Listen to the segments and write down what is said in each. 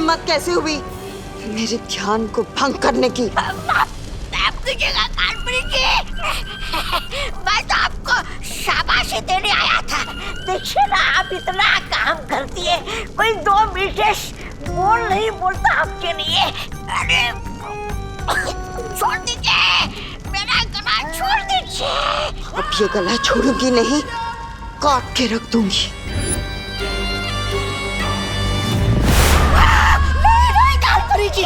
हिम्मत कैसे हुई मेरे ध्यान को भंग करने की? माफ कीजिएगा कालपरी जी, मैं तो आपको शाबाशी देने आया था। देखिए ना, आप इतना काम करती है, कोई 2 मिनट बोल नहीं बोलता आपके लिए। अरे छोड़ दीजिए, मेरा गला छोड़ दीजिए। अब ये गला छोड़ूंगी नहीं, काट के रख दूंगी। नहीं कालपरी जी,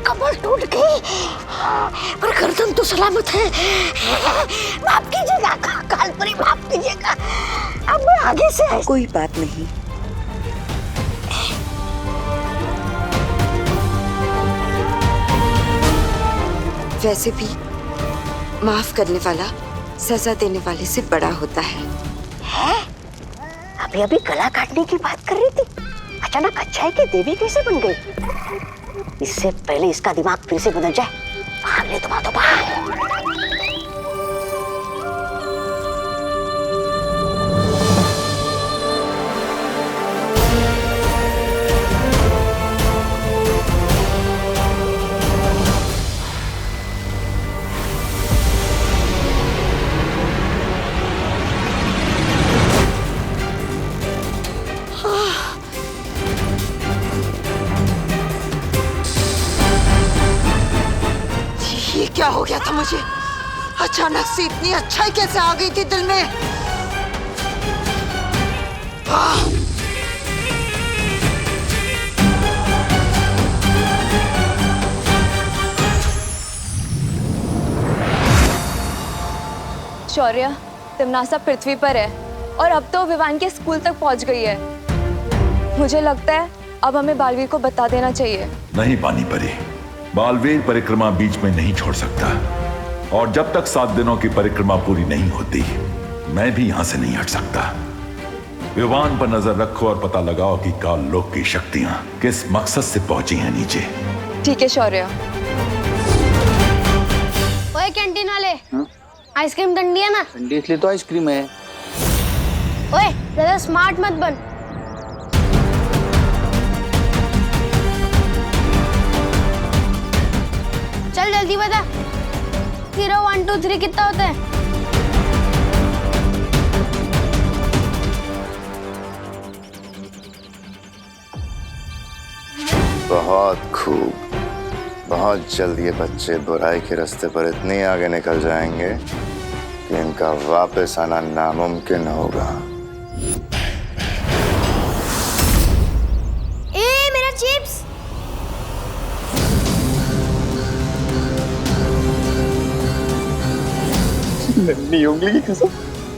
कमर टूट गई पर गर्दन तो सलामत है। माफ कीजिएगा कालपरी, माफ कीजिएगा। अब मैं आगे से कोई बात नहीं। वैसे भी माफ करने वाला सजा देने वाले से बड़ा होता है। अभी अभी गला काटने की बात कर रही थी, अचानक अच्छाई की देवी कैसे बन गई? इससे पहले इसका दिमाग फिर से बदल जाए, भाग ले तुम, तो भाग। क्या हो गया था मुझे? अचानक से इतनी अच्छाई कैसे आ गई थी दिल में? शौर्य, तिमनासा पृथ्वी पर है और अब तो विवान के स्कूल तक पहुंच गई है। मुझे लगता है अब हमें बालवीर को बता देना चाहिए। नहीं पानी परी, बालवीर परिक्रमा बीच में नहीं छोड़ सकता, और जब तक 7 दिनों की परिक्रमा पूरी नहीं होती मैं भी यहां से नहीं हट सकता। विवान पर नजर रखो और पता लगाओ कि काल लोक की शक्तियां किस मकसद से पहुंची हैं नीचे। ठीक है शौर्य। ओए कैंटीन वाले, आइसक्रीम ठंडी है ना? ठंडी इसलिए तो आइसक्रीम है। ओए ज्यादा स्मार्ट मत बन। चल जल्दी बता, 0 1 2 3 कितना होता है? बहुत खूब। बहुत जल्द ये बच्चे बुराई के रास्ते पर इतने आगे निकल जाएंगे कि इनका वापस आना नामुमकिन होगा। ए मेरा चिप्स! नन्ही उंगली की कसम,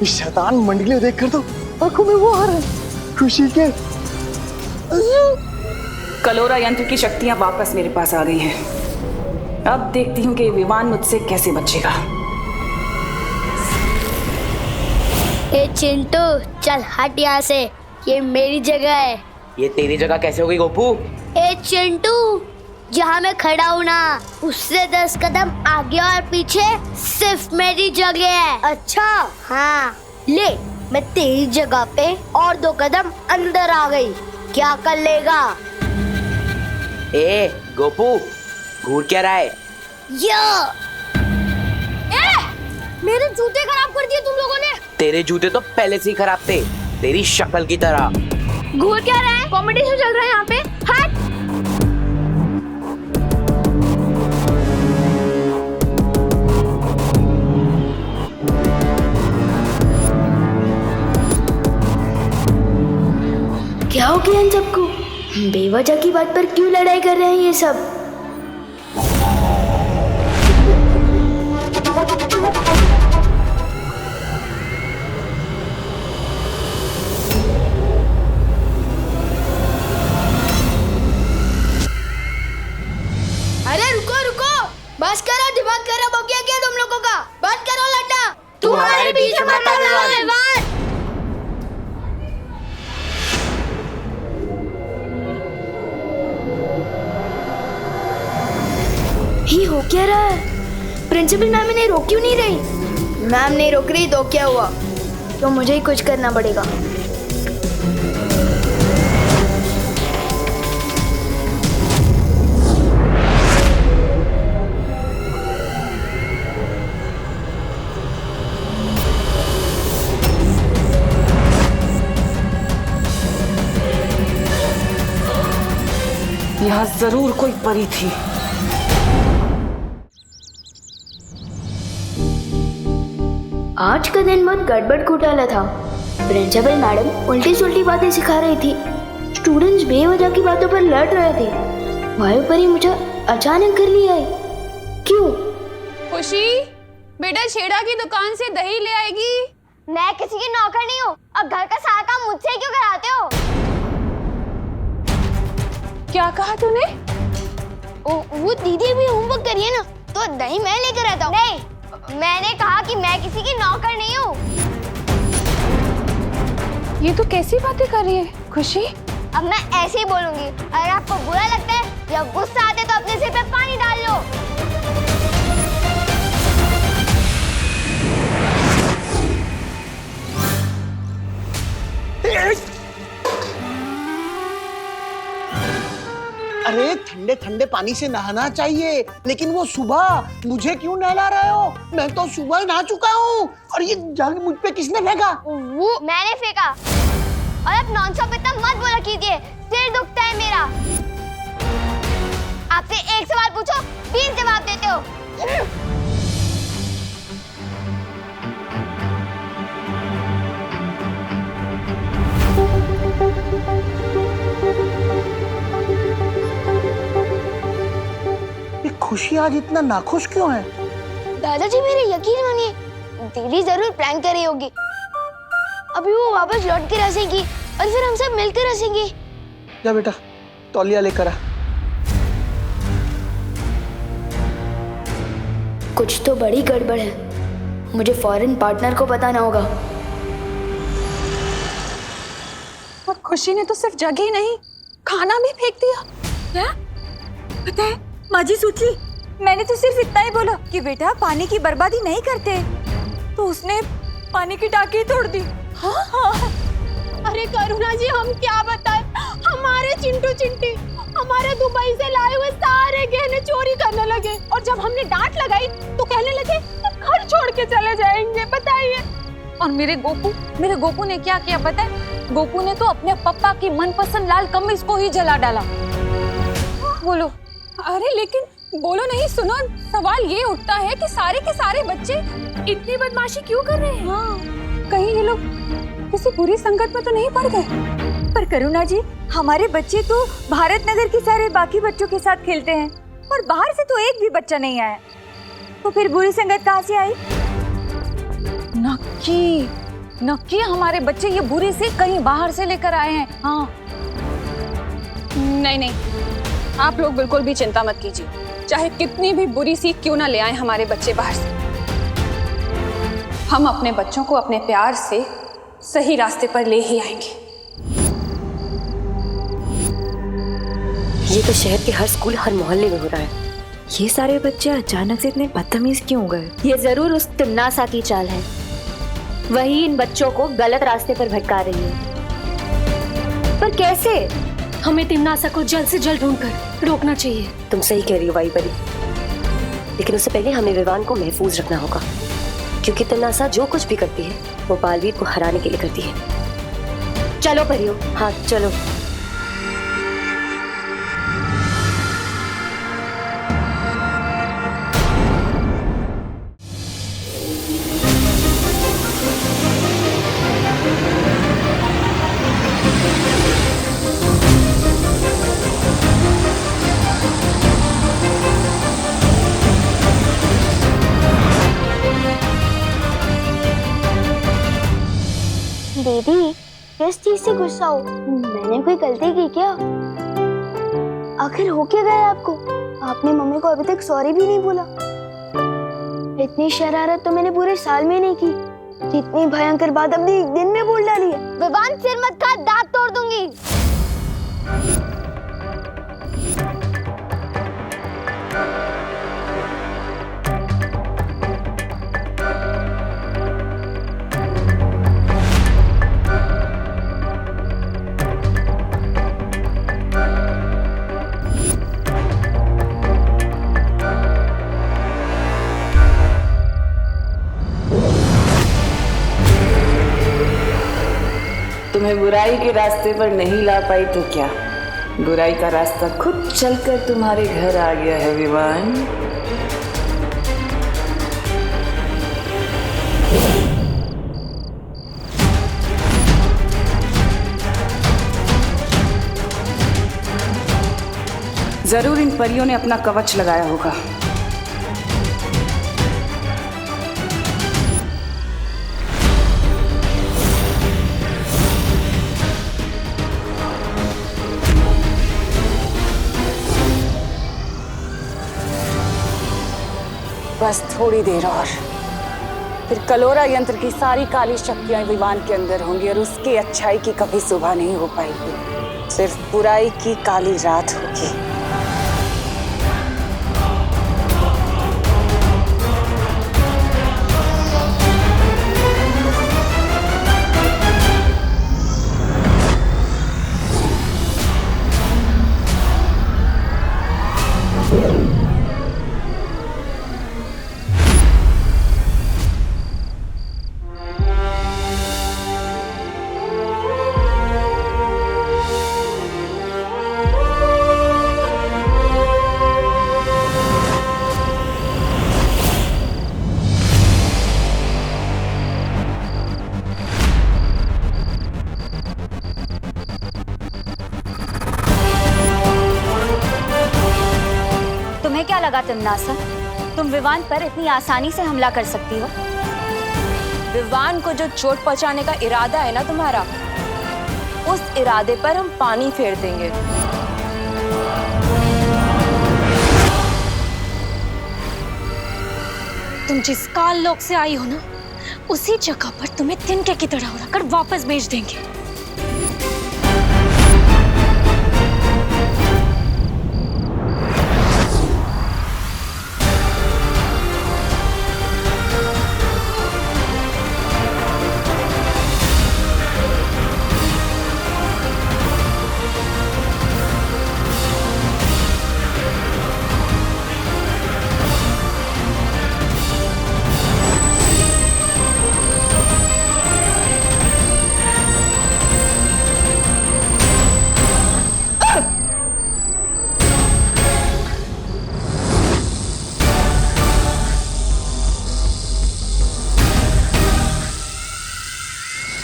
इस शैतान मंडली देखकर तो आंखों में वो आ रहा है खुशी के। कलोरा यंत्र की शक्तियां वापस मेरे पास आ गई हैं। अब देखती हूँ कि विवान मुझसे कैसे बचेगा। ए चिंटू, चल हट यहाँ से, ये मेरी जगह है। ये तेरी जगह कैसे हो गई गोपू? ए चिंटू, जहाँ मैं खड़ा हूँ ना, उससे 10 कदम आगे और पीछे सिर्फ मेरी जगह है। अच्छा? हाँ, ले मैं तेरी जगह पे और 2 कदम अंदर आ गई, क्या कर लेगा? ए गोपू, घूर क्या रहा है? मेरे जूते खराब कर दिए तुम लोगों ने। तेरे जूते तो पहले से ही खराब थे, तेरी शक्ल की तरह। घूर क्या रहा है? कॉम्पिटिशन चल रहा है यहाँ पे। हट! क्या हो गया इन सबको? बेवजह की बात पर क्यों लड़ाई कर रहे हैं ये सब? बस करो, दिमाग खराब हो गया क्या तुम लोगों का? बंद करो लड़ना। तू हमारे बीच में मत आ विवान। ये हो क्या रहा है? प्रिंसिपल मैम इन्हें रोक क्यों नहीं रही? मैम नहीं रोक रही तो क्या हुआ? तो मुझे ही कुछ करना पड़ेगा। यहाँ जरूर कोई परी थी। आज का दिन बहुत गड़बड़ घोटाला था। प्रिंसिपल मैडम उल्टी सुल्टी बातें सिखा रही थी। स्टूडेंट्स बेवजह की बातों पर लड़ रहे थे। वायु परी मुझे अचानक घर ले आई। क्यों? खुशी, बेटा छेड़ा की दुकान से दही ले आएगी। मैं किसी की नौकर नहीं हूँ और घर का सारा काम मुझसे क्यों कराते हो? क्या कहा तूने? वो दीदी भी होमवर्क करिए ना, तो दही मैं लेकर आता हूँ। नहीं, मैंने कहा कि मैं किसी की नौकर नहीं हूँ। ये तो कैसी बातें कर रही है खुशी? अब मैं ऐसे ही बोलूंगी। अगर आपको बुरा लगता है या गुस्सा आता है तो अपने सिर पे पानी डाल लो। अरे ठंडे ठंडे पानी से नहाना चाहिए, लेकिन वो सुबह मुझे क्यों नहला रहे हो? मैं तो सुबह ही नहा चुका हूँ। और ये जग मुझ पे किसने फेंका? वो मैंने फेंका। और अब नॉनस्टॉप इतना मत बोला कीजिए, सिर दुखता है मेरा। आपसे एक सवाल पूछो, 20 जवाब देते हो। खुशी आज इतना नाखुश क्यों है? दादाजी मेरे यकीन मानिए, दीदी जरूर प्रैंक कर रही होगी। अभी वो वापस लौट कर हंसेगी और फिर हम सब मिलकर हंसेंगे। जा बेटा, तौलिया लेकर आ। कुछ तो बड़ी गड़बड़ है। मुझे फॉरेन पार्टनर को बताना होगा। और खुशी ने तो सिर्फ जगह नहीं, खाना भी फेंक दिया। क्या? पता है माँ जी सोची, मैंने तो सिर्फ इतना ही बोला कि बेटा पानी की बर्बादी नहीं करते, तो उसने पानी की टाकी तोड़ दी। हाँ हाँ। अरे करुणा जी, हम क्या बताएं, हमारे चिंटू चिंटी हमारे दुबई से लाए हुए सारे गहने चोरी करने लगे। और जब हमने डांट लगाई तो कहने लगे घर छोड़ के चले जाएंगे। बताइए। और मेरे गोपू ने क्या किया पता है? गोपू ने तो अपने पापा की मनपसंद लाल कमीज को ही जला डाला। बोलो। अरे लेकिन बोलो नहीं, सुनो, सवाल ये उठता है कि सारे के सारे बच्चे इतनी बदमाशी क्यों कर रहे हैं? हाँ, कहीं ये लोग किसी बुरी संगत में तो नहीं पड़ गए? पर करुणा जी, हमारे बच्चे तो भारत नगर के सारे बाकी बच्चों के साथ खेलते हैं और बाहर से तो एक भी बच्चा नहीं आया, तो फिर बुरी संगत कहाँ से आई? नक्की हमारे बच्चे ये बुरी से कहीं बाहर से लेकर आए हैं। हाँ। नहीं, आप लोग बिल्कुल भी चिंता मत कीजिए, चाहे कितनी भी बुरी सीख क्यों ना ले आए हमारे बच्चे बाहर से, हम अपने बच्चों को अपने प्यार से सही रास्ते पर ले ही आएंगे। ये तो शहर के हर स्कूल, हर मोहल्ले में हो रहा है। ये सारे बच्चे अचानक से इतने बदतमीज क्यों हो गए? ये जरूर उस तिम्नासा की चाल है। वही इन बच्चों को गलत रास्ते पर भटका रही है। पर कैसे? हमें तिम्नासा को जल्द से जल्द ढूंढकर रोकना चाहिए। तुम सही कह रही हो वाई परी, लेकिन उससे पहले हमें विवान को महफूज रखना होगा, क्योंकि तिम्नासा जो कुछ भी करती है वो बालवीर को हराने के लिए करती है। चलो परियो। हाँ चलो। दीदी, किस चीज से गुस्सा हो? मैंने कोई गलती की क्या? आखिर हो क्या गया आपको? आप अपनी मम्मी को अभी तक सॉरी भी नहीं बोला। इतनी शरारत तो मैंने पूरे साल में नहीं की, जितनी भयंकर बात अपने एक दिन में बोल डाली है। विवान सिर मत काट, दांत तोड़ दूंगी। तुम्हें बुराई के रास्ते पर नहीं ला पाई तो क्या, बुराई का रास्ता खुद चलकर तुम्हारे घर आ गया है विवान। जरूर इन परियों ने अपना कवच लगाया होगा। बस थोड़ी देर और, फिर कलोरा यंत्र की सारी काली शक्तियां विवान के अंदर होंगी और उसकी अच्छाई की कभी सुबह नहीं हो पाएगी, सिर्फ बुराई की काली रात होगी। क्या लगा तिमनासा, तुम विवान पर इतनी आसानी से हमला कर सकती हो? विवान को जो चोट पहुंचाने का इरादा है ना तुम्हारा, उस इरादे पर हम पानी फेर देंगे। तुम जिस काल लोक से आई हो ना, उसी जगह पर तुम्हें तिनके की तरह उड़ाकर वापस भेज देंगे।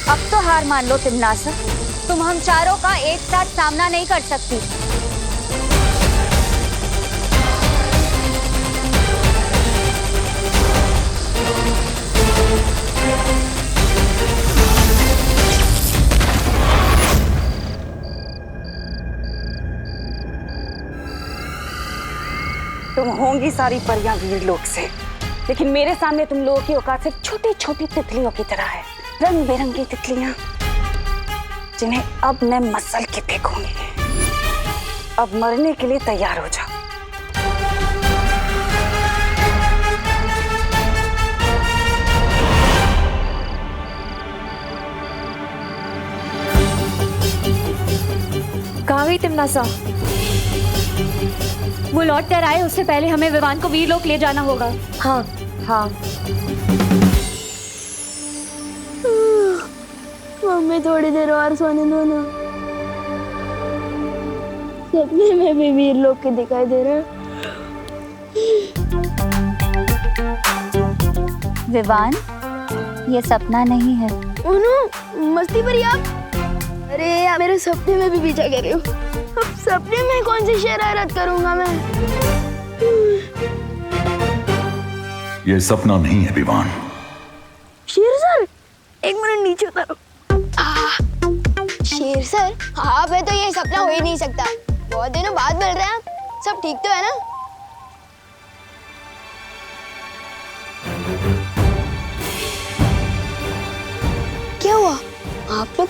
अब तो हार मान लो तिमनासा, तुम हम चारों का एक साथ सामना नहीं कर सकती। तुम होंगी सारी परियां वीर लोक से, लेकिन मेरे सामने तुम लोगों की औकात सिर्फ छोटी छोटी तितलियों की तरह है, रंग बिरंगी तितलियां जिन्हें अब मैं मसल के फेंकूंगी। अब मरने के लिए तैयार हो जाओ। कहाँ गई तिमनासा? वो लौट कर आए उससे पहले हमें विवान को वीरलोक ले जाना होगा। हाँ हाँ। मम्मी थोड़ी देर और सोने दो ना। सपने में भी वीरलोक के दिखाई दे रहे हैं। विवान, ये सपना नहीं है। उन्हों, मस्ती भरी आप। अरे यार, मेरे सपने में भी पीछा कर रही हो। अब सपने में कौन सी शरारत करूंगा मैं? ये सपना नहीं है विवान। शेर सर, एक मिनट नीचे उतारो। शेर सर, आप है तो ये सपना हो ही नहीं सकता। बहुत दिनों बाद मिल रहे हैं आप। सब ठीक तो है ना?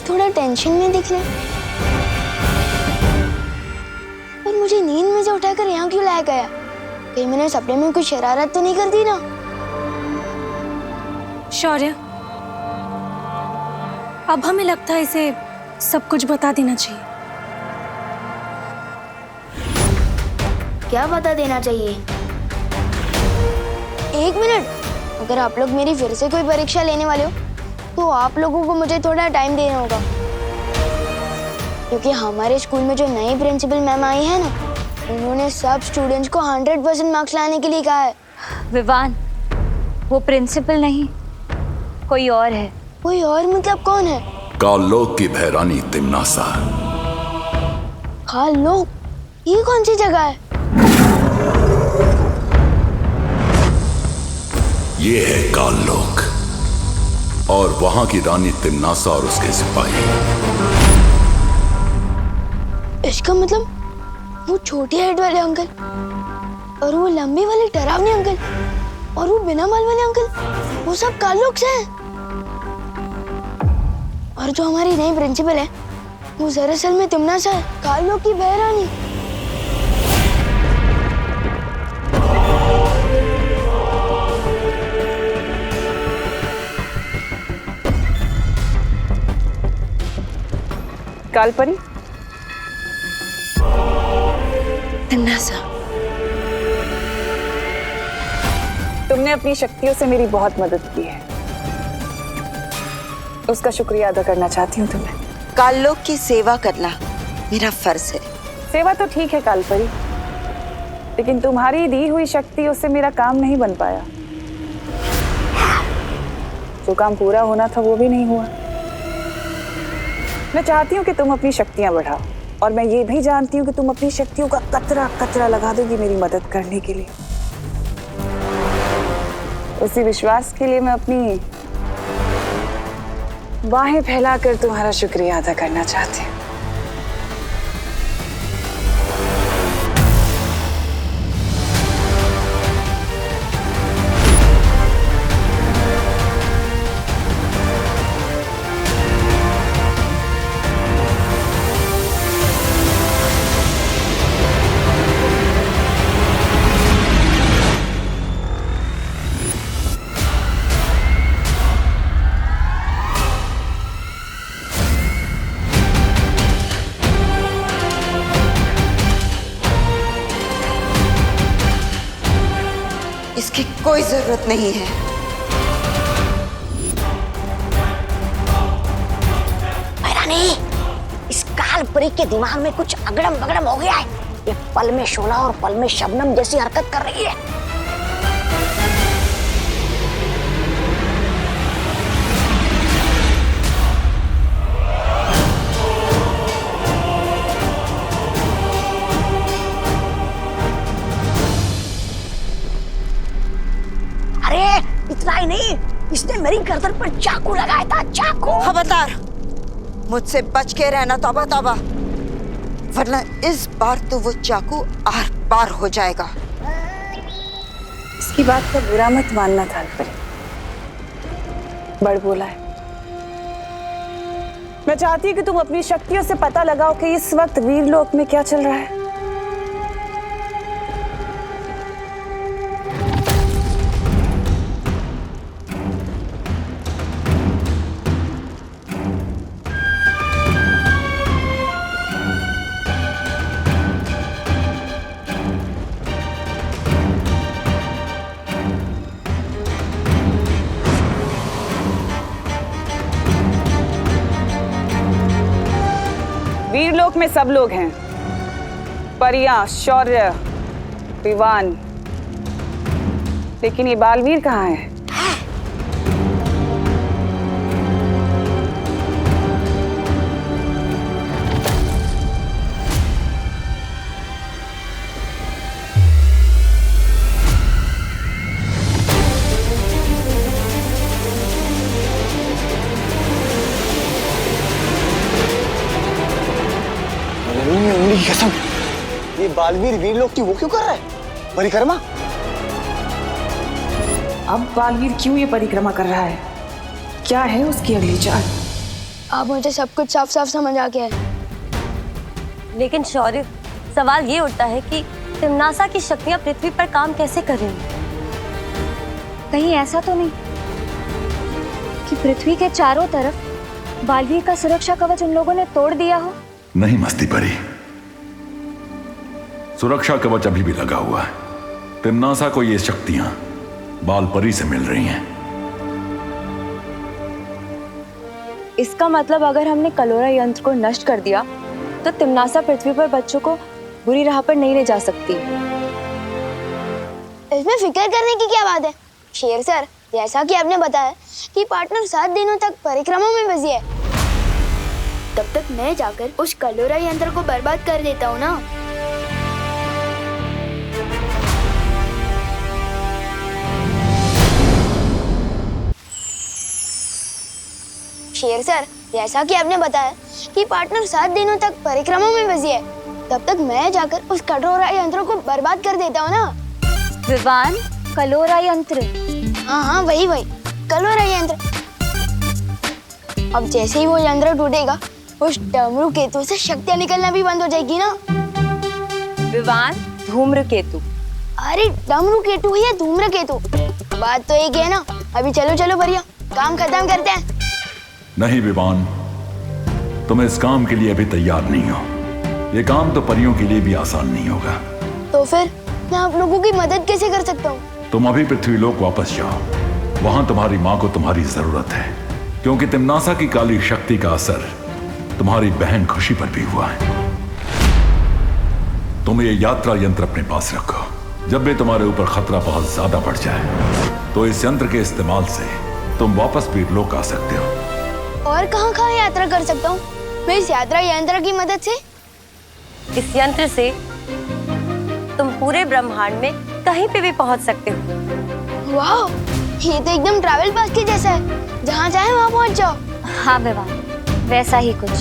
थोड़ा टेंशन में दिख रहे हैं। पर मुझे नींद में से उठाकर यहाँ क्यों लाया गया? कहीं मैंने सपने में कुछ शरारत तो नहीं कर दी ना? शौर्य, अब हमें लगता है इसे सब कुछ बता देना चाहिए। क्या बता देना चाहिए? एक मिनट, अगर आप लोग मेरी फिर से कोई परीक्षा लेने वाले हो तो आप लोगों को मुझे थोड़ा टाइम देना होगा, क्योंकि हमारे स्कूल में जो नई प्रिंसिपल मैम आई है ना, उन्होंने सब स्टूडेंट्स को 100% मार्क्स लाने के लिए कहा है। विवान, वो प्रिंसिपल नहीं, कोई और है। कोई और मतलब कौन है? कालोक की भैरानी तिम्नासा। कालोक? ये कौन सी जगह है? ये है कालोक और वहां की रानी तिम्नासा और उसके सिपाही। इसका मतलब वो छोटे हेड वाले अंकल और वो लंबे वाले डरावने अंकल और वो बिना बाल वाले अंकल, वो सब कालोक से हैं। और जो हमारी नई प्रिंसिपल है वो दरअसल में तिम्नासा है, कालोक की बहरानी। कालपरी, तिम्नासा, तुमने अपनी शक्तियों से मेरी बहुत मदद की है, उसका शुक्रिया अदा करना चाहती हूँ तुम्हें। कालोक की सेवा करना मेरा फर्ज है। सेवा तो ठीक है कालपरी, लेकिन तुम्हारी दी हुई शक्तियों से मेरा काम नहीं बन पाया। जो काम पूरा होना था वो भी नहीं हुआ। मैं चाहती हूँ कि तुम अपनी शक्तियां बढ़ाओ, और मैं ये भी जानती हूँ कि तुम अपनी शक्तियों का कतरा कतरा लगा दोगी मेरी मदद करने के लिए। उसी विश्वास के लिए मैं अपनी बाहें फैलाकर तुम्हारा शुक्रिया अदा करना चाहती हूँ। इसकी कोई जरूरत नहीं है। भैरानी, इस कालपरी के दिमाग में कुछ अगड़म बगड़म हो गया है। ये पल में शोला और पल में शबनम जैसी हरकत कर रही है। इतना ही नहीं, इसने मेरी गर्दन पर चाकू लगाया था, चाकू। खबरदार, मुझसे बच के रहना तौबा तौबा, वरना इस बार तो वो चाकू आर पार हो जाएगा। इसकी बात का बुरा मत मानना कालपरी, बड़ बोला है। मैं चाहती हूँ कि तुम अपनी शक्तियों से पता लगाओ कि इस वक्त वीरलोक में क्या चल रहा है। वीरलोक में सब लोग हैं, परियां, शौर्य, विवान, लेकिन ये बालवीर कहाँ है? उंगली की कसम, ये बालवीर वीरलोक की वो क्यों कर रहा है? परिक्रमा? अब बालवीर क्यों ये परिक्रमा कर रहा है? क्या है उसकी अगली चाल? अब मुझे सब कुछ साफ साफ समझ आ गया है। लेकिन शौर्य, सवाल ये उठता है कि तिम्नासा की शक्तियां पृथ्वी पर काम कैसे कर रही हैं? कहीं ऐसा तो नहीं कि पृथ्वी के चारों तरफ बालवीर का सुरक्षा कवच उन लोगों ने तोड़ दिया हो? नहीं मस्ती परी, सुरक्षा कवच अभी भी लगा हुआ है। तिम्नासा को ये शक्तियां बाल परी से मिल रही हैं। इसका मतलब अगर हमने कलोरा यंत्र को नष्ट कर दिया तो तिम्नासा पृथ्वी पर बच्चों को बुरी राह पर नहीं ले जा सकती। इसमें फिक्र करने की क्या बात है शेर सर, जैसा कि आपने बताया कि पार्टनर 7 दिनों तक परिक्रमा में बिजी है, तब तक मैं जाकर उस कलोरा यंत्र को बर्बाद कर देता हूँ ना। शेर सर, जैसा कि आपने बताया कि पार्टनर 7 दिनों तक परिक्रमा में बिजी है, तब तक मैं जाकर उस कटोरा यंत्र को बर्बाद कर देता हूँ ना। विवान, कलोरा यंत्र? हाँ, वही कलोरा यंत्र। अब जैसे ही वो यंत्र टूटेगा, उस डमरू केतु से शक्तियाँ निकलना भी बंद हो जाएगी ना। विवान, धूम्र केतु? अरे डमरू केतु या धूम्र केतु, बात तो एक है ना। अभी चलो भैया, काम खत्म करते हैं। नहीं विवान, तुम इस काम के लिए अभी तैयार नहीं हो। ये काम तो परियों के लिए भी आसान नहीं होगा। तो फिर मैं आप लोगों की मदद कैसे कर सकता हूँ? तुम अभी पृथ्वीलोक वापस जाओ, वहां तुम्हारी माँ को तुम्हारी जरूरत है, क्योंकि तिम्नासा की काली शक्ति का असर तुम्हारी बहन खुशी पर भी हुआ है। तुम ये यात्रा यंत्र अपने पास रखो। जब भी तुम्हारे ऊपर खतरा बहुत ज्यादा बढ़ जाए तो इस यंत्र के इस्तेमाल से तुम वापस वीरलोक आ सकते हो। और कहाँ यात्रा कर सकता हूँ मैं इस यात्रा यंत्र की मदद से? इस यंत्र से तुम पूरे ब्रह्मांड में कहीं पे भी पहुंच सकते हो। वाह, ये तो एकदम ट्रैवल पास के जैसा है, जहाँ चाहे वहाँ पहुँच जाओ। हाँ विवान, वैसा ही कुछ।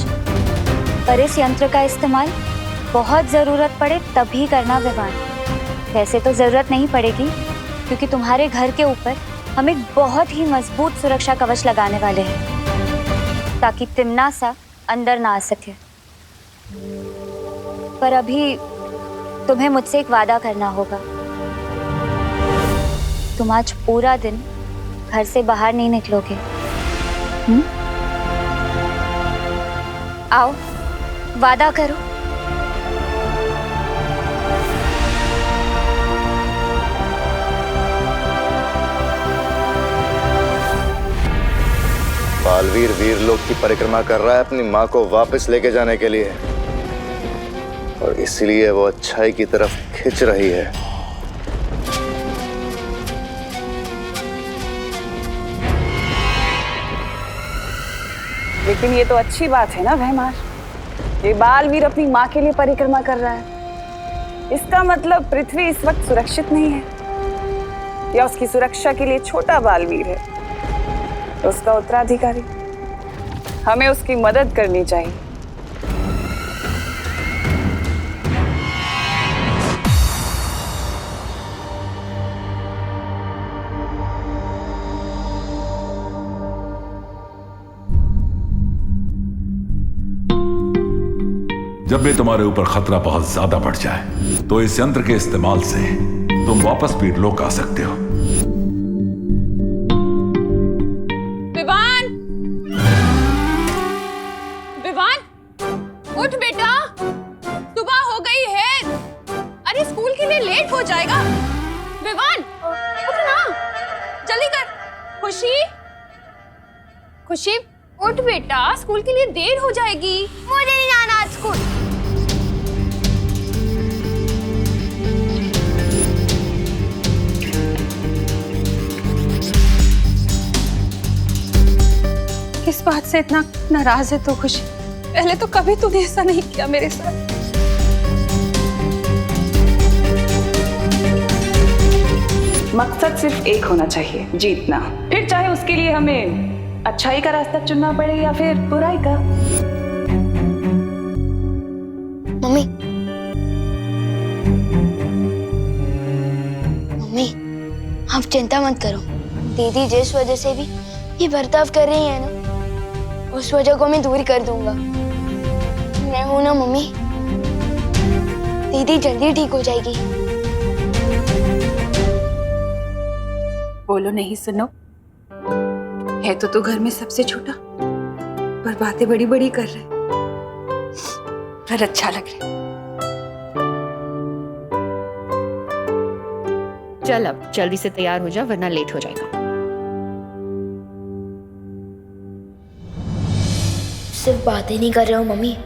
पर इस यंत्र का इस्तेमाल बहुत जरूरत पड़े तभी करना विवान। वैसे तो जरूरत नहीं पड़ेगी, क्योंकि तुम्हारे घर के ऊपर हम एक बहुत ही मजबूत सुरक्षा कवच लगाने वाले हैं, ताकि तिम्नासा अंदर ना आ सके। पर अभी तुम्हें मुझसे एक वादा करना होगा। तुम आज पूरा दिन घर से बाहर नहीं निकलोगे। आओ, वादा करो। बालवीर वीरलोक की परिक्रमा कर रहा है अपनी माँ को वापस लेके जाने के लिए, और इसलिए वो अच्छाई की तरफ खिंच रही है। लेकिन ये तो अच्छी बात है ना भैमार, ये बालवीर अपनी माँ के लिए परिक्रमा कर रहा है। इसका मतलब पृथ्वी इस वक्त सुरक्षित नहीं है, या उसकी सुरक्षा के लिए छोटा बालवीर है तो उसका उत्तराधिकारी। हमें उसकी मदद करनी चाहिए। जब भी तुम्हारे ऊपर खतरा बहुत ज्यादा बढ़ जाए तो इस यंत्र के इस्तेमाल से तुम वापस वीरलोक आ सकते हो। उठ बेटा, सुबह हो गई है। अरे स्कूल के लिए लेट हो जाएगा। विवान, उठ ना, जल्दी कर। खुशी, उठ बेटा, स्कूल के लिए देर हो जाएगी। मुझे नहीं जाना आज स्कूल। किस बात से इतना नाराज है तो खुशी? पहले तो कभी तूने ऐसा नहीं किया मेरे साथ। मकसद सिर्फ एक होना चाहिए, जीतना। फिर चाहे उसके लिए हमें अच्छाई का रास्ता चुनना पड़े या फिर बुराई का। मम्मी, आप चिंता मत करो। दीदी जिस वजह से भी ये बर्ताव कर रही है ना, उस वजह को मैं दूर कर दूंगा। मैं हूं ना मम्मी, दीदी जल्दी ठीक हो जाएगी। बोलो नहीं सुनो, है तो तू घर में सबसे छोटा, पर बातें बड़ी बड़ी कर रहे, पर अच्छा लग रहा है। चल अब जल्दी से तैयार हो जा वरना लेट हो जाएगा। सिर्फ बातें नहीं कर रहे हो मम्मी,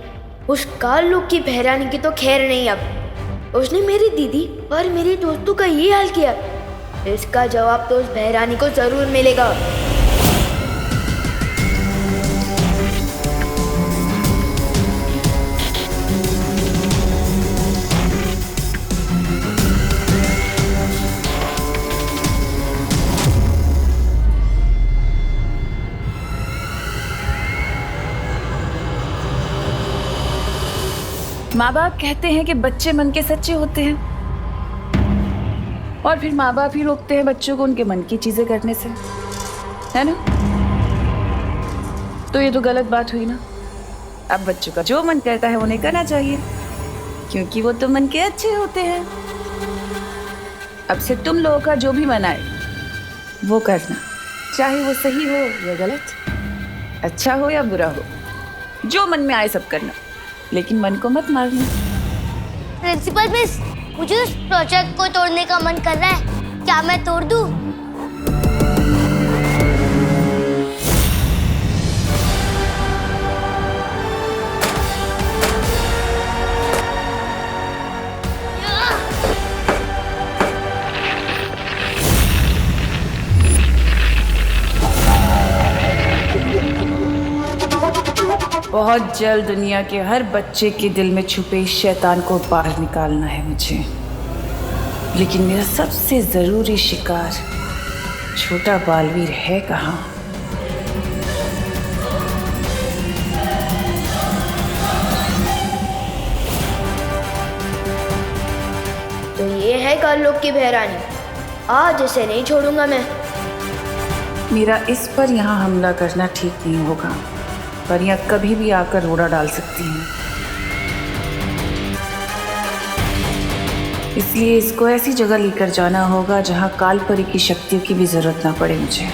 उस काल लोग की बहरानी की तो खैर नहीं। अब उसने मेरी दीदी और मेरी दोस्तों का ये हाल किया, इसका जवाब तो उस बहरानी को जरूर मिलेगा। माँ बाप कहते हैं कि बच्चे मन के सच्चे होते हैं, और फिर माँ बाप ही रोकते हैं बच्चों को उनके मन की चीजें करने से, है ना? तो ये तो गलत बात हुई ना। अब बच्चों का जो मन करता है उन्हें करना चाहिए, क्योंकि वो तो मन के अच्छे होते हैं। अब से तुम लोगों का जो भी मन आए वो करना, चाहे वो सही हो या गलत, अच्छा हो या बुरा हो, जो मन में आए सब करना, लेकिन मन को मत मारना। प्रिंसिपल मिस, मुझे उस प्रोजेक्ट को तोड़ने का मन कर रहा है, क्या मैं तोड़ दूं? बहुत जल्द दुनिया के हर बच्चे के दिल में छुपे इस शैतान को बाहर निकालना है मुझे, लेकिन मेरा सबसे जरूरी शिकार छोटा बालवीर है कहाँ? तो ये है काल लोग की बहरानी, आज इसे नहीं छोड़ूंगा मैं। मेरा इस पर यहाँ हमला करना ठीक नहीं होगा, पर यह कभी भी आकर रोड़ा डाल सकती हैं। इसलिए इसको ऐसी जगह लेकर जाना होगा जहां कालपरी की शक्तियों की भी जरूरत ना पड़े मुझे।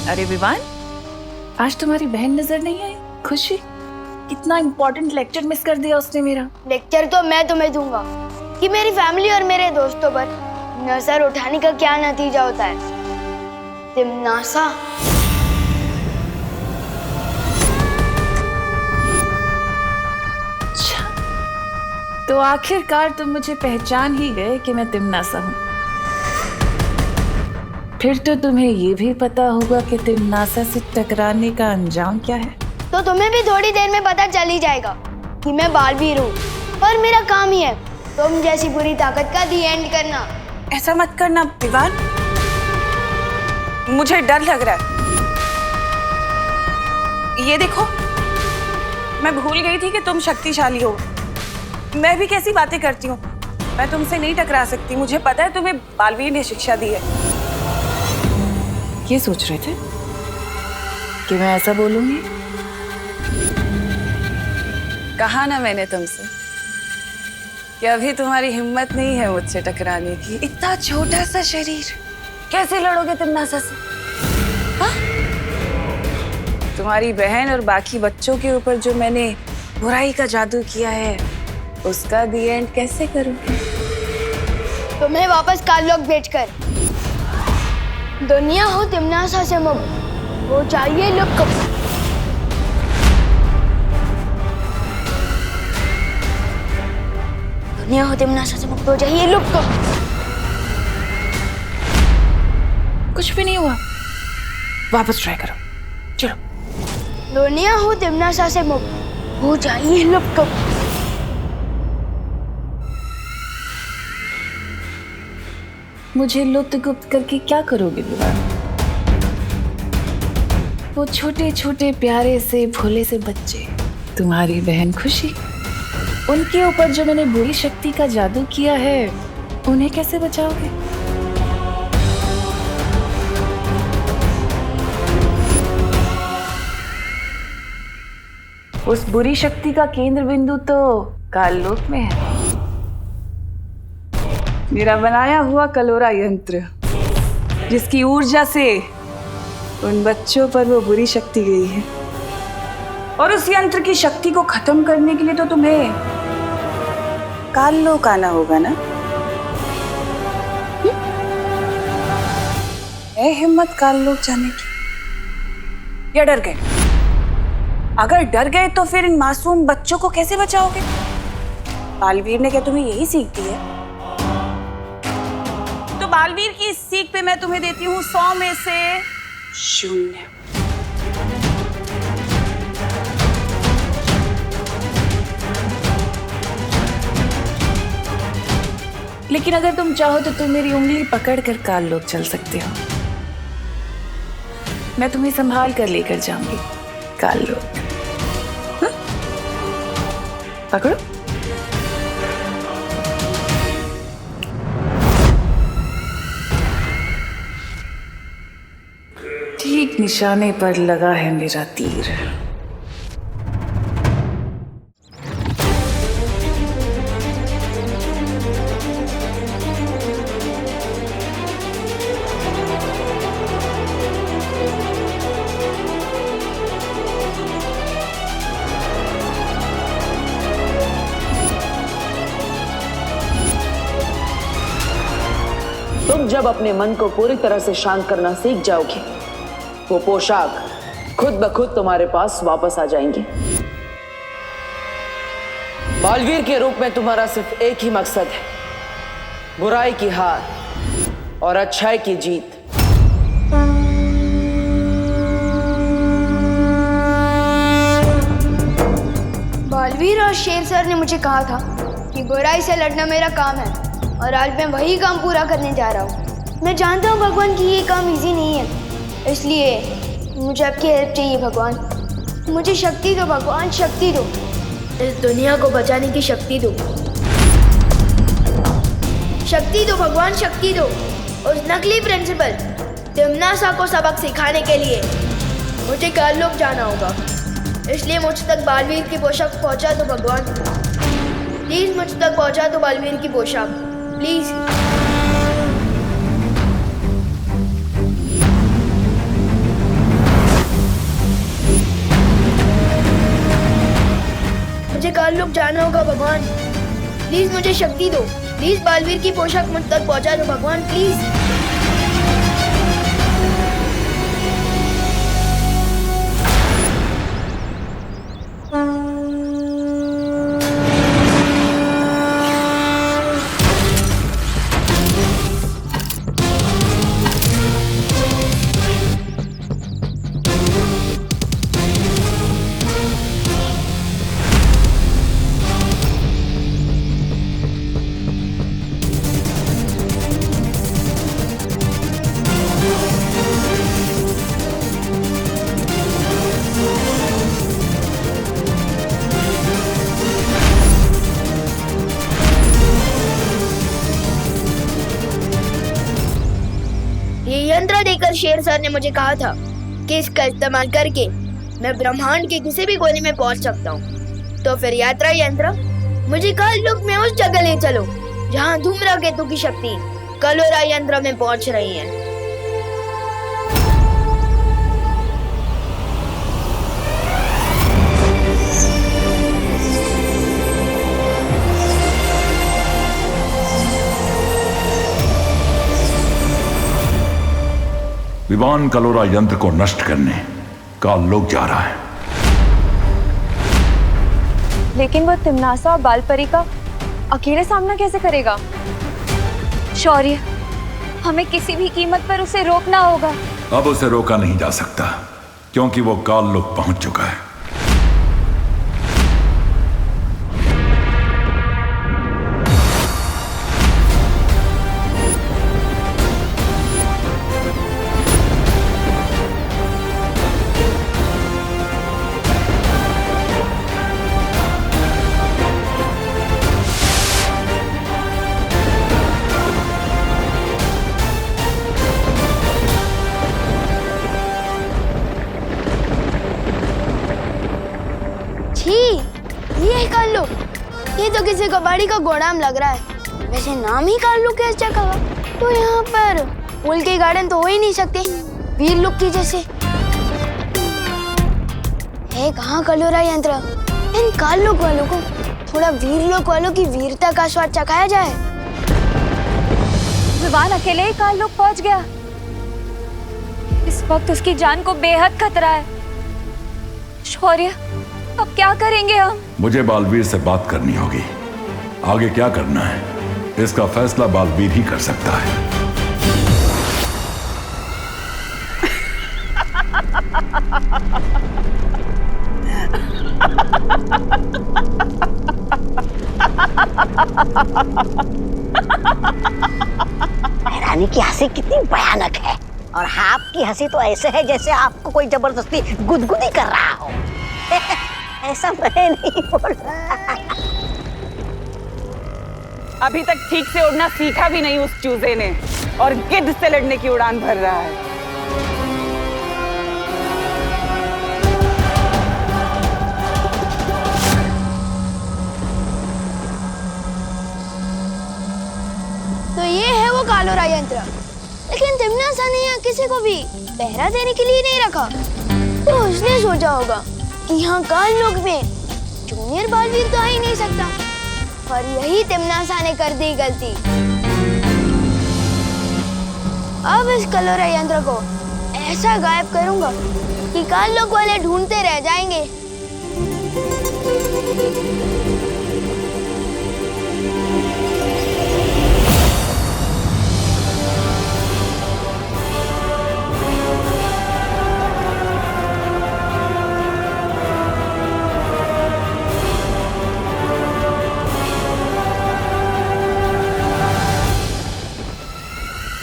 अरे विवान, आज तुम्हारी बहन नजर नहीं आई? खुशी, कितना इम्पोर्टेंट लेक्चर मिस कर दिया उसने मेरा। लेक्चर तो मैं तुम्हें दूंगा कि मेरी फैमिली और मेरे दोस्तों पर नजर उठाने का क्या नतीजा होता है। तिमनासा, अच्छा, तो आखिरकार तुम मुझे पहचान ही गए कि मैं तिमनासा हूँ। फिर तो तुम्हें ये भी पता होगा कि तिमनासा से टकराने का अंजाम क्या है। तो तुम्हें भी थोड़ी देर में पता चल ही जाएगा कि मैं बालवीर हूँ, और मेरा काम ही है तुम जैसी बुरी ताकत का दी एंड करना। ऐसा मत करना विवान, मुझे डर लग रहा है। ये देखो, मैं भूल गई थी कि तुम शक्तिशाली हो। मैं भी कैसी बातें करती हूँ, मैं तुमसे नहीं टकरा सकती। मुझे पता है तुम्हें बालवीर ने शिक्षा दी है। ये सोच रहे थे कि मैं ऐसा बोलूंगी? कहा ना मैंने तुमसे कि अभी तुम्हारी हिम्मत नहीं है मुझसे टकराने की। इतना छोटा सा शरीर, कैसे लड़ोगे तिमनासा से? हाँ? तुम्हारी बहन और बाकी बच्चों के ऊपर जो मैंने बुराई का जादू किया है, उसका दी एंड कैसे करूंगी? तुम्हें वापस काल लोग भेजकर दुनिया हो तिमनासा से मुक्त हो चाहिए लोग। दुनिया हो तिमनासा से मुक्त हो जाइए लोग। कुछ भी नहीं हुआ, वापस ट्राई करो, चलो। दुनिया हो तिमनासा से मुक्त हो जाइए लोग। मुझे लुप्त गुप्त करके क्या करोगे विवान? वो छोटे छोटे प्यारे से भोले से बच्चे, तुम्हारी बहन खुशी, उनके ऊपर जो मैंने बुरी शक्ति का जादू किया है उन्हें कैसे बचाओगे? उस बुरी शक्ति का केंद्र बिंदु तो काललोक में है। मेरा बनाया हुआ कलोरा यंत्र, जिसकी ऊर्जा से उन बच्चों पर वो बुरी शक्ति गई है। और उस यंत्र की शक्ति को खत्म करने के लिए तो तुम्हें काललोक आना होगा ना? है हिम्मत काललोक जाने की? या डर गए? अगर डर गए तो फिर इन मासूम बच्चों को कैसे बचाओगे? बालवीर ने क्या तुम्हें यही सीख दी है? तो बालवीर की इस सीख पे मैं तुम्हें देती हूँ 100 में से 0। लेकिन अगर तुम चाहो तो तुम मेरी उंगली पकड़ कर काललोक चल सकते हो। मैं तुम्हें संभाल कर लेकर जाऊंगी काललोक। पकड़ो। ठीक निशाने पर लगा है मेरा तीर। तुम जब अपने मन को पूरी तरह से शांत करना सीख जाओगे, वो पोशाक खुद ब खुद तुम्हारे पास वापस आ जाएंगी। बालवीर के रूप में तुम्हारा सिर्फ एक ही मकसद है, बुराई की हार और अच्छाई की जीत। बालवीर और शेर सर ने मुझे कहा था कि बुराई से लड़ना मेरा काम है, और आज मैं वही काम पूरा करने जा रहा हूँ। मैं जानता हूँ भगवान कि ये काम इजी नहीं है, इसलिए मुझे आपकी हेल्प चाहिए भगवान। मुझे शक्ति दो भगवान, शक्ति दो। इस दुनिया को बचाने की शक्ति दो। शक्ति दो भगवान, शक्ति दो। उस नकली प्रिंसिपल तिम्नासा को सबक सिखाने के लिए मुझे काललोक जाना होगा, इसलिए मुझ तक बालवीर की पोशाक पहुँचा दो भगवान। प्लीज मुझ तक पहुँचा दो बालवीर की पोशाक, प्लीज। मुझे काललोक जाना होगा भगवान, प्लीज मुझे शक्ति दो। प्लीज बालवीर की पोशाक मुझ तक पहुंचा दो भगवान, प्लीज। यंत्र देकर शेर सर ने मुझे कहा था कि इसका इस्तेमाल करके मैं ब्रह्मांड के किसी भी कोने में पहुंच सकता हूँ। तो फिर यात्रा यंत्र मुझे काललोक में उस जगह ले चलो जहाँ धूम्रकेतु की शक्ति कलोरा यंत्र में पहुंच रही है। विवान कलोरा यंत्र को नष्ट करने काललोक जा रहा है। लेकिन वो तिम्नासा और बालपरी का अकेले सामना कैसे करेगा? शौर्य, हमें किसी भी कीमत पर उसे रोकना होगा। अब उसे रोका नहीं जा सकता क्योंकि वो काललोक पहुंच चुका है। ये काल लो, ये तो किसी कबाड़ी का गोदाम लग रहा है। वैसे नाम ही काल लो कैसे रखा हुआ? तो यहाँ पर फूल के गार्डन तो हो ही नहीं सकते वीर लोग की जैसे। है कहाँ कलोरा यंत्र? इन काल लोग वालों को थोड़ा वीर लोग वालों की वीरता का स्वाद चखाया जाए। विवान अकेले ही काल लोग पहुंच गया। इस वक्त उसकी जान को बेहद खतरा है। शौर्य, अब क्या करेंगे हम? मुझे बालवीर से बात करनी होगी। आगे क्या करना है इसका फैसला बालवीर ही कर सकता है। रानी की हंसी कितनी भयानक है, और आपकी हंसी तो ऐसे है जैसे आपको कोई जबरदस्ती गुदगुदी कर रहा हो। ऐसा मैं नहीं बोल रहा। अभी तक ठीक से उड़ना सीखा भी नहीं उस चूजे ने, और गिद्ध से लड़ने की उड़ान भर रहा है। तो ये है वो कालोरा यंत्र। लेकिन तिमनासा ने यहाँ किसी को भी पहरा देने के लिए नहीं रखा। तो उसने सोचा होगा कि यहाँ काल लोग में जूनियर बालवीर तो आ ही नहीं सकता, और यही तिमनासा ने कर दी गलती। अब इस कलोरा यंत्र को ऐसा गायब करूंगा कि काल लोग वाले ढूंढते रह जाएंगे।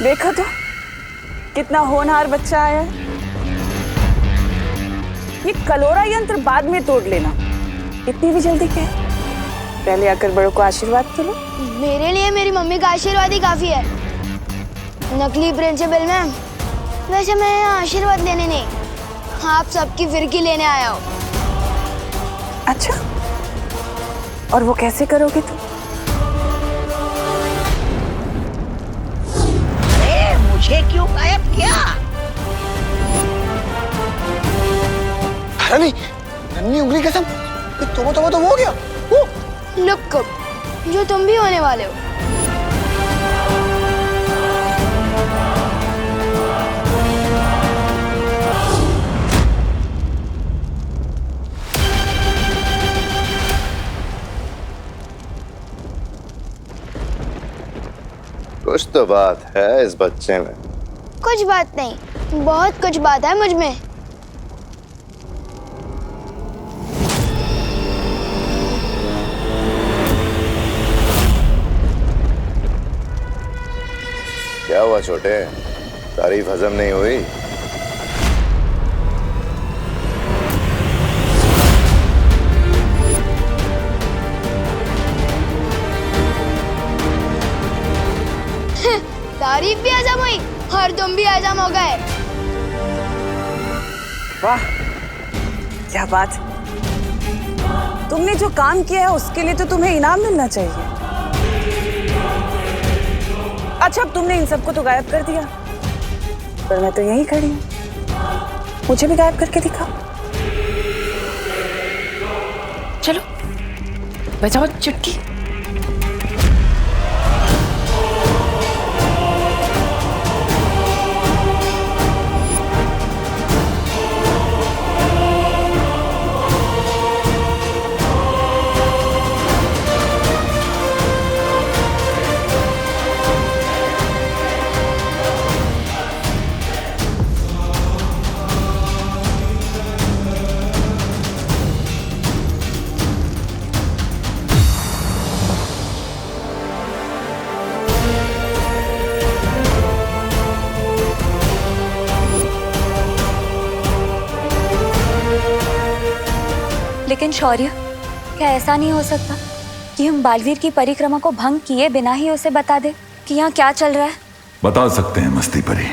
देखो तो कितना होनहार बच्चा आया है। ये कलोरा यंत्र बाद में तोड़ लेना, इतनी भी जल्दी क्या है? पहले आकर बड़ों को आशीर्वाद तो लो। मेरे लिए मेरी मम्मी का आशीर्वाद ही काफी है। नकली प्रिंसिपल मैम, वैसे मैं यहाँ आशीर्वाद लेने नहीं, आप सबकी फिरकी लेने आया हूँ। अच्छा, और वो कैसे करोगे तुम? मुझे क्यों गायब किया? रानी, नन्ही उंगली कसम, तो वो हो गया। लुक जो तुम भी होने वाले हो। कुछ तो बात है इस बच्चे में। कुछ बात नहीं, बहुत कुछ बात है मुझ में। क्या हुआ छोटे, तारीफ हजम नहीं हुई? तारीफ भी हजम हुई और तुम भी हजम हो गए। वाह, क्या बात। तुमने जो काम किया है उसके लिए तो तुम्हें इनाम मिलना चाहिए। अच्छा, अब तुमने इन सबको तो गायब कर दिया, पर मैं तो यहीं खड़ी हूँ। मुझे भी गायब करके दिखाओ। चलो बजाओ चुटकी। लेकिन शौर्य, क्या ऐसा नहीं हो सकता कि हम बालवीर की परिक्रमा को भंग किए बिना ही उसे बता दे कि यहाँ क्या चल रहा है? बता सकते हैं मस्ती परी।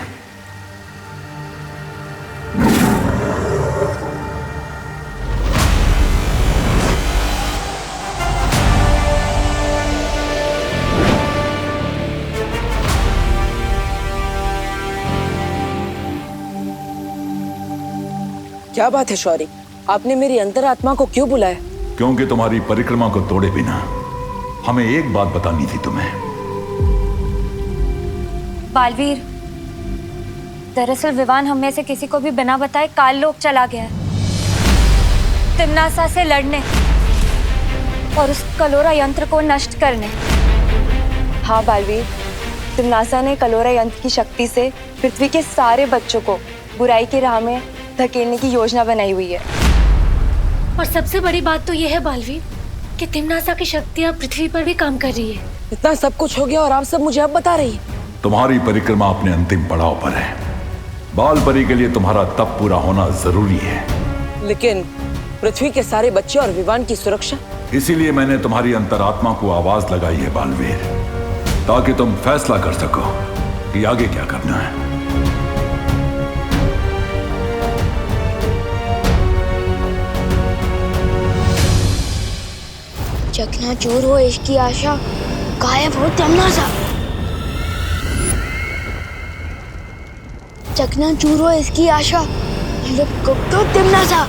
क्या बात है शौरी, आपने मेरी अंतरात्मा को क्यों बुलाया? क्योंकि तुम्हारी परिक्रमा को तोड़े बिना हमें एक बात बतानी थी तुम्हें। बालवीर, दरअसल विवान हम में से किसी को भी बिना बताए काल लोक चला गया है, तिम्नासा से लड़ने और उस कलोरा यंत्र को नष्ट करने। हाँ बालवीर, तिम्नासा ने कलोरा यंत्र की शक्ति से पृथ्वी के सारे बच्चों को बुराई की राह में धकेलने की योजना बनाई हुई है। और सबसे बड़ी बात तो यह है बालवीर कि तिम्नासा की शक्तियाँ पृथ्वी पर भी काम कर रही है। इतना सब कुछ हो गया और आप सब मुझे अब बता रही है? तुम्हारी परिक्रमा अपने अंतिम पड़ाव पर है। बाल परी के लिए तुम्हारा तप पूरा होना जरूरी है। लेकिन पृथ्वी के सारे बच्चे और विवान की सुरक्षा? इसीलिए मैंने तुम्हारी अंतरात्मा को आवाज लगाई है बालवीर, ताकि तुम फैसला कर सको कि आगे क्या करना है। चकनाचूर हो इसकी आशा, गायब हो तिम्नासा। चकनाचूर हो इसकी आशा, गुप्त हो तिम्नासा।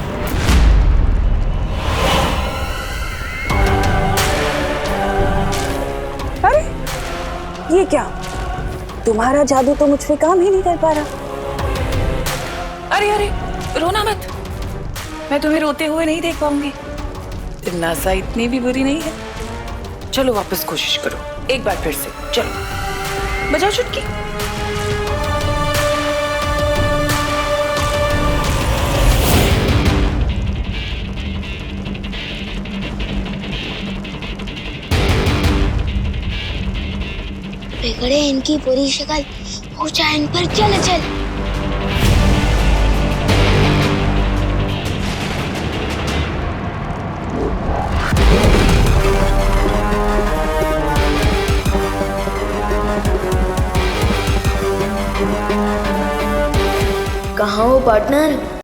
अरे ये क्या, तुम्हारा जादू तो मुझ पे काम ही नहीं कर पा रहा। अरे अरे रोना मत, मैं तुम्हें रोते हुए नहीं देख पाऊंगी। तिम्नासा इतनी भी बुरी नहीं है। चलो वापस कोशिश करो, एक बार फिर से। चलो बजाओ चुटकी। बिगड़े इनकी बुरी शक्ल, ऊंचा इन पर चल चल। कहाँ हो पार्टनर?